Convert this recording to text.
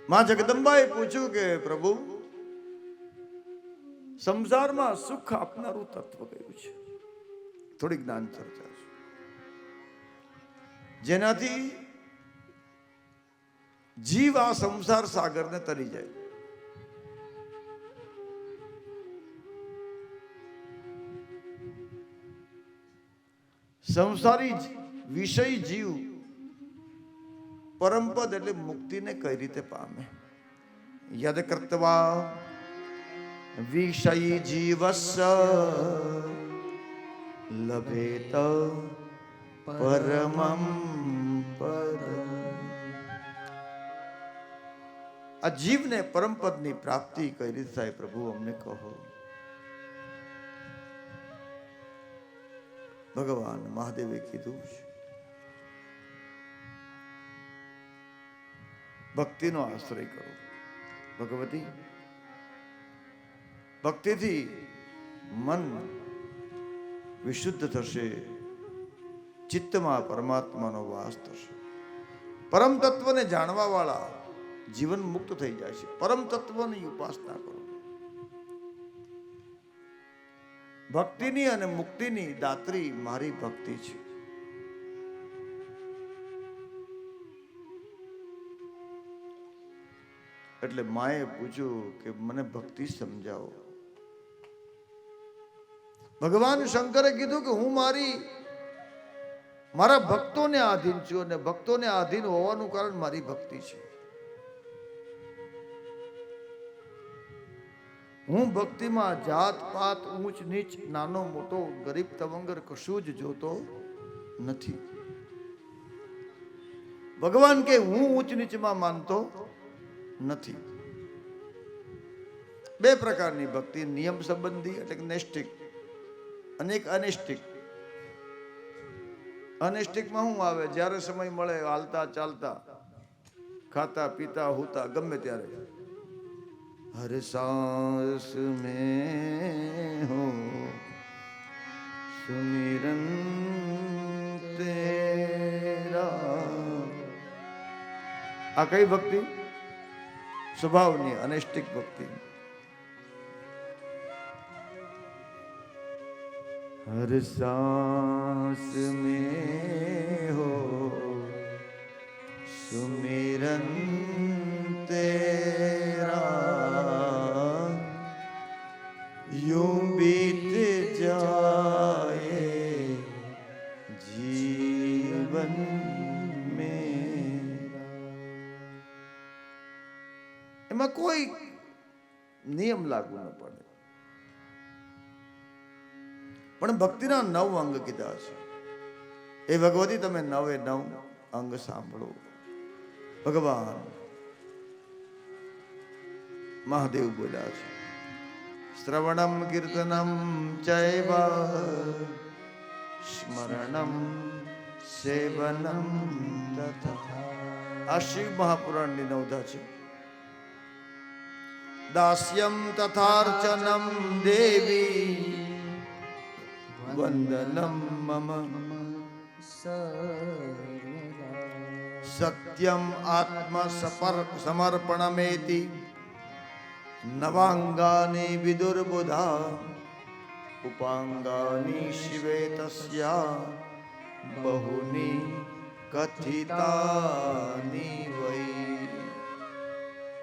માં જગદંબાએ પૂછ્યું કે પ્રભુ, સંસારમાં સુખ આપનારું તત્વ કયું છે? થોડી જ્ઞાન ચર્ચા છે, જેનાથી જીવ આ સંસાર સાગરને તરી જાય. સંસારી વિષય જીવ પરમપદ એટલે મુક્તિને કઈ રીતે પામે? યદ કૃત્વા વિષય જીવસ્ય લભેત પરમં પદ. આ જીવને પરમપદની પ્રાપ્તિ કઈ રીતે થાય પ્રભુ અમને કહો. ભગવાન મહાદેવે કીધું છે, ભક્તિનો આશ્રય કરો. ભગવતી, ભક્તિથી મન વિશુદ્ધ થશે, ચિત્તમાં પરમાત્માનો વાસ થશે. પરમ તત્વને જાણવા વાળા જીવન મુક્ત થઈ જાય છે. પરમ તત્વની ઉપાસના કરો. ભક્તિની અને મુક્તિની દાત્રી મારી ભક્તિ છે. એટલે માએ પૂછ્યું કે મને ભક્તિ સમજાવો. ભગવાન શંકરે કીધું કે હું મારા ભક્તોને આધીન છું, અને ભક્તોને આધીન હોવાનું કારણ મારી ભક્તિ છે. હું ભક્તિમાં જાત પાત, ઊંચ નીચ, નાનો મોટો, ગરીબ તવંગર કશું જ જોતો નથી. ભગવાન કે હું ઊંચ નીચમાં માનતો નથી. બે પ્રકારની ભક્તિ, નિયમ સંબંધી એટલે કે નૈષ્ઠિક, અને એક અનૈષ્ઠિક. અનૈષ્ઠિકમાં શું આવે? જ્યારે સમય મળે હાલતા ચાલતા, ખાતા પીતા હોતા ગમે ત્યારે હર સાસ મેં હો સુમિરન તેરા. આ કઈ ભક્તિ? સ્વભાવની અનૈષ્ઠિક ભક્તિ. हर सांस में हो सुमिरन तेरा, यूं बीत जाए जीवन में. એમાં કોઈ નિયમ લાગુ ન પડે. પણ ભક્તિના 9 અંગ કીધા છે. એ ભગવતી તમે 9 અંગ સાંભળો. ભગવાન મહાદેવ બોલ્યા છે, શ્રવણમ કીર્તનમ ચૈવ સ્મરણમ સેવનમ તથા. આ શિવ મહાપુરાણની નવધા છે. દાસ્યમ તથાર્ચનમ દેવી વંદનમ મમ સત્યમ આત્મ સમર્પણમેતિ નવાંગાની વિદુર્બુધા ઉપાંગાની શિવે તસ્યા બહુની કથિતાની વૈ.